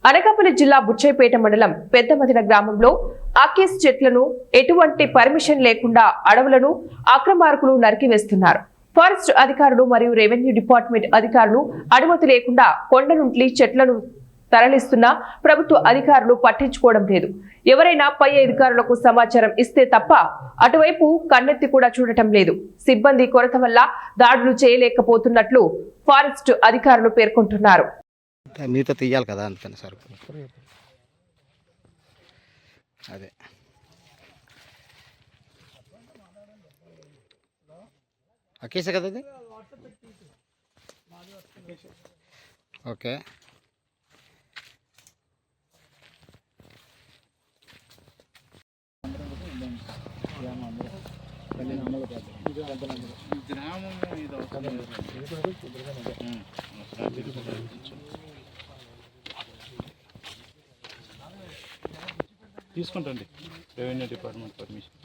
అనకాపల్లి జిల్లా బుచ్చయ్యపేట మండలం పెద్దమదిన గ్రామంలో అకీస్ చెట్లను ఎటువంటి పర్మిషన్ లేకుండా అడవులను అక్రమార్కులు నరికివేస్తున్నారు. ఫారెస్ట్ అధికారులు మరియు రెవెన్యూ డిపార్ట్మెంట్ అధికారులు అనుమతి లేకుండా కొండ నుండి చెట్లను తరలిస్తున్నా ప్రభుత్వ అధికారులు పట్టించుకోవడం లేదు. ఎవరైనా పై అధికారులకు సమాచారం ఇస్తే తప్ప అటువైపు కన్నెత్తి కూడా చూడటం లేదు. సిబ్బంది కొరత వల్ల దాడులు చేయలేకపోతున్నట్లు ఫారెస్ట్ అధికారులు పేర్కొంటున్నారు. మీతో తీయాలి కదా అందుకని సార్ అదే అకేసే కదా అది ఓకే తీసుకుంటండి రెవెన్యూ డిపార్ట్మెంట్ పర్మిషన్.